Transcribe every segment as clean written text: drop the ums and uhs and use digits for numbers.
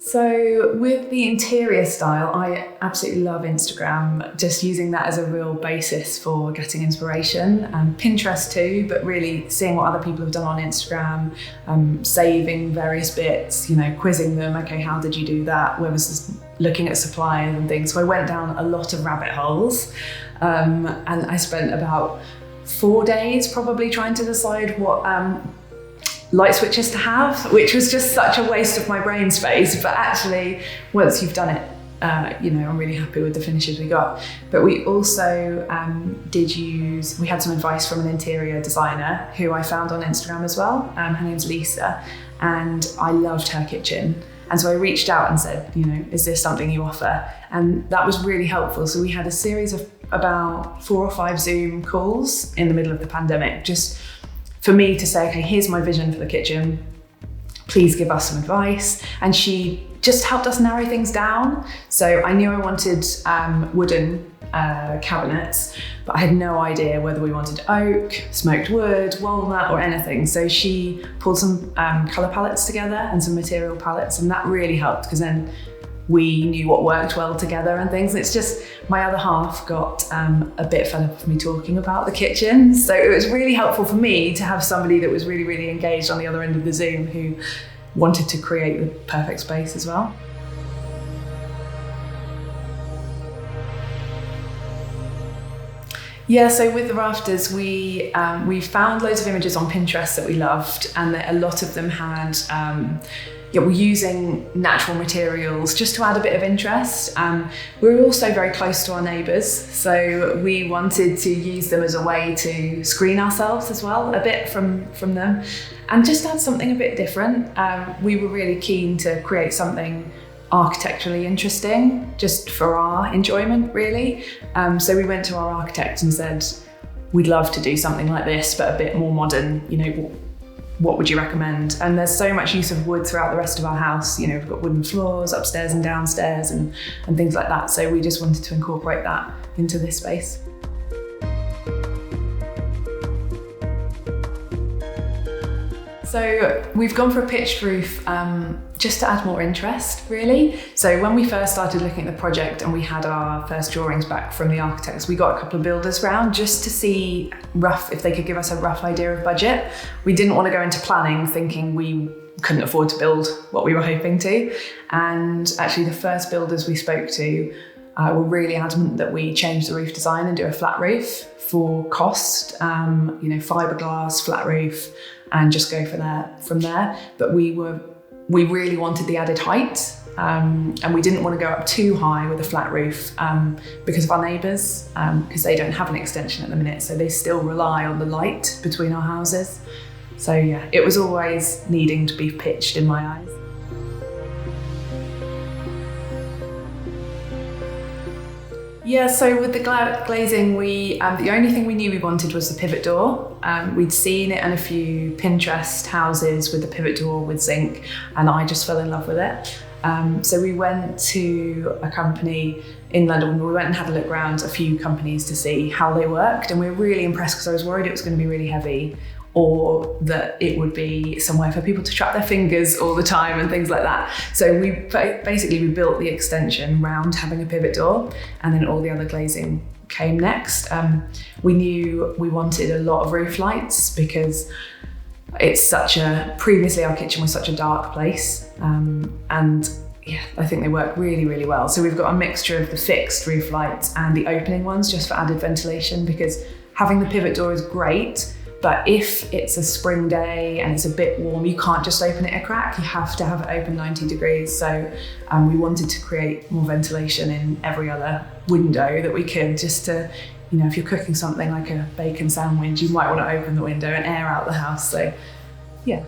So with the interior style, I absolutely love Instagram, just using that as a real basis for getting inspiration. Pinterest too, but really seeing what other people have done on Instagram, saving various bits, quizzing them, okay, how did you do that? Where was this? Looking at suppliers and things. So I went down a lot of rabbit holes, and I spent about 4 days probably trying to decide what light switches to have, which was just such a waste of my brain space. But actually, once you've done it, I'm really happy with the finishes we got. But we also we had some advice from an interior designer who I found on Instagram as well. Her name's Lisa, and I loved her kitchen. And so I reached out and said, is this something you offer? And that was really helpful. So we had a series of about 4 or 5 Zoom calls in the middle of the pandemic, just for me to say, okay, here's my vision for the kitchen. Please give us some advice. And she just helped us narrow things down. So I knew I wanted wooden cabinets, but I had no idea whether we wanted oak, smoked wood, walnut, or anything. So she pulled some colour palettes together and some material palettes, and that really helped because then we knew what worked well together and things. It's just, my other half got a bit fed up of me talking about the kitchen. So it was really helpful for me to have somebody that was really, really engaged on the other end of the Zoom who wanted to create the perfect space as well. Yeah, so with the rafters, we found loads of images on Pinterest that we loved, and a lot of them had we're using natural materials just to add a bit of interest. We're also very close to our neighbours, so we wanted to use them as a way to screen ourselves as well, a bit from them, and just add something a bit different. We were really keen to create something architecturally interesting, just for our enjoyment, really. So we went to our architect and said, we'd love to do something like this, but a bit more modern, what would you recommend? And there's so much use of wood throughout the rest of our house. We've got wooden floors upstairs and downstairs and things like that. So we just wanted to incorporate that into this space. So we've gone for a pitched roof just to add more interest, really. So when we first started looking at the project and we had our first drawings back from the architects, we got a couple of builders round just to see if they could give us a rough idea of budget. We didn't want to go into planning thinking we couldn't afford to build what we were hoping to. And actually the first builders we spoke to were really adamant that we change the roof design and do a flat roof for cost, fiberglass, flat roof, and just go from there. But we really wanted the added height, and we didn't want to go up too high with a flat roof because of our neighbours, because they don't have an extension at the minute, so they still rely on the light between our houses. So yeah, it was always needing to be pitched in my eyes. Yeah, so with the glazing, the only thing we knew we wanted was the pivot door. We'd seen it in a few Pinterest houses with the pivot door with zinc, and I just fell in love with it. So we went to a company in London. We went and had a look around a few companies to see how they worked, and we were really impressed because I was worried it was going to be really heavy, or that it would be somewhere for people to trap their fingers all the time and things like that. So we built the extension round having a pivot door, and then all the other glazing came next. We knew we wanted a lot of roof lights because previously our kitchen was such a dark place, and yeah, I think they work really, really well. So we've got a mixture of the fixed roof lights and the opening ones just for added ventilation, because having the pivot door is great, but if it's a spring day and it's a bit warm, you can't just open it a crack, you have to have it open 90 degrees. So we wanted to create more ventilation in every other window that we could, just to, if you're cooking something like a bacon sandwich, you might want to open the window and air out the house. So yeah.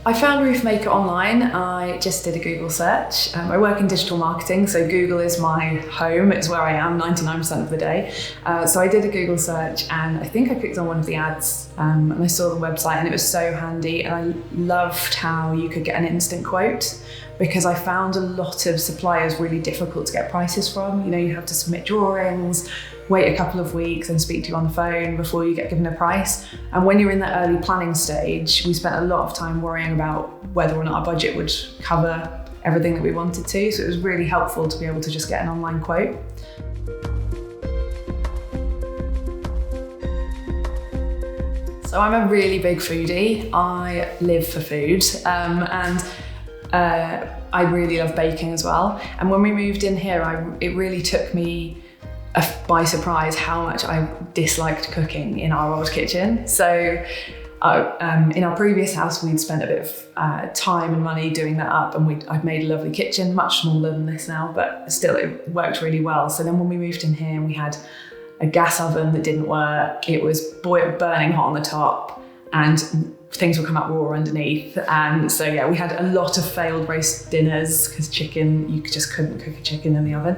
I found Roofmaker online. I just did a Google search. I work in digital marketing, so Google is my home. It's where I am 99% of the day. So I did a Google search, and I think I clicked on one of the ads, and I saw the website, and it was so handy. And I loved how you could get an instant quote, because I found a lot of suppliers really difficult to get prices from. You have to submit drawings, wait a couple of weeks and speak to you on the phone before you get given a price. And when you're in that early planning stage, we spent a lot of time worrying about whether or not our budget would cover everything that we wanted to. So it was really helpful to be able to just get an online quote. So I'm a really big foodie. I live for food, and I really love baking as well. And when we moved in here, it really took me by surprise how much I disliked cooking in our old kitchen. So in our previous house, we'd spent a bit of time and money doing that up, and I'd made a lovely kitchen, much smaller than this now, but still it worked really well. So then when we moved in here, we had a gas oven that didn't work. It was burning hot on the top, and things would come out raw underneath. And so yeah, we had a lot of failed roast dinners because chicken, you just couldn't cook a chicken in the oven.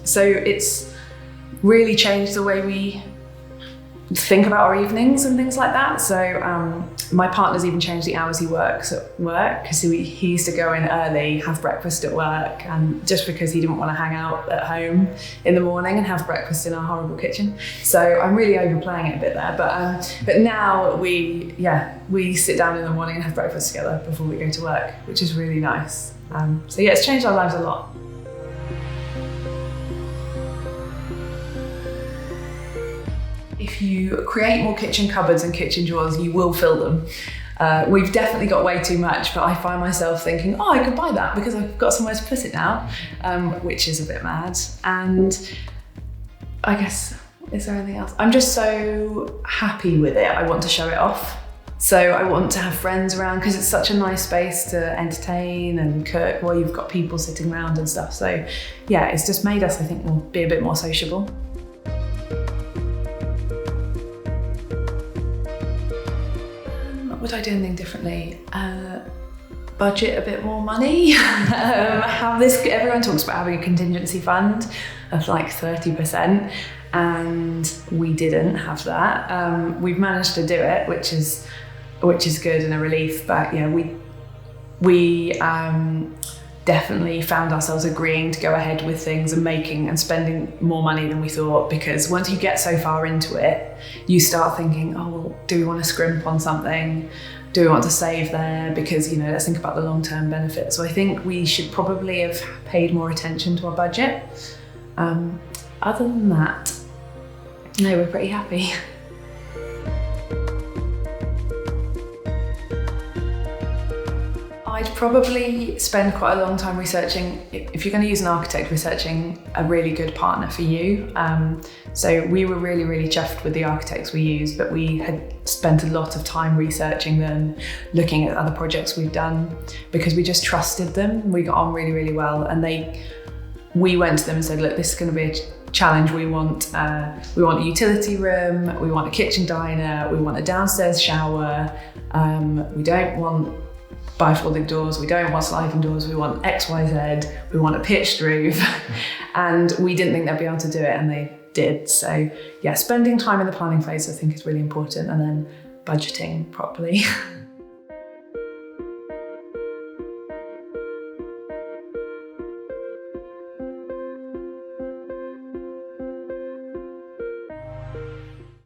So it's really changed the way we think about our evenings and things like that. So my partner's even changed the hours he works at work, because he used to go in early, have breakfast at work, and just because he didn't want to hang out at home in the morning and have breakfast in our horrible kitchen. So I'm really overplaying it a bit there, but now we sit down in the morning and have breakfast together before we go to work, which is really nice. So yeah, it's changed our lives a lot. If you create more kitchen cupboards and kitchen drawers, you will fill them. We've definitely got way too much, but I find myself thinking, oh, I could buy that because I've got somewhere to put it now, which is a bit mad. And I guess, is there anything else? I'm just so happy with it. I want to show it off. So I want to have friends around because it's such a nice space to entertain and cook while you've got people sitting around and stuff. So yeah, it's just made us, I think, be a bit more sociable. Would I do anything differently? Budget a bit more money. Everyone talks about having a contingency fund of like 30%, and we didn't have that. We've managed to do it, which is good and a relief. But yeah, we definitely found ourselves agreeing to go ahead with things and spending more money than we thought, because once you get so far into it, you start thinking, oh, well, do we want to scrimp on something? Do we want to save there? Because, let's think about the long-term benefits. So I think we should probably have paid more attention to our budget. Other than that, no, we're pretty happy. I'd probably spend quite a long time researching, if you're going to use an architect, researching a really good partner for you. So we were really, really chuffed with the architects we used, but we had spent a lot of time researching them, looking at other projects we've done, because we just trusted them. We got on really, really well. And we went to them and said, look, this is going to be a challenge. We want a utility room, we want a kitchen diner, we want a downstairs shower, we don't want bifolding doors, we don't want sliding doors, we want X, Y, Z, we want a pitched roof. And we didn't think they'd be able to do it, and they did. So yeah, spending time in the planning phase I think is really important, and then budgeting properly.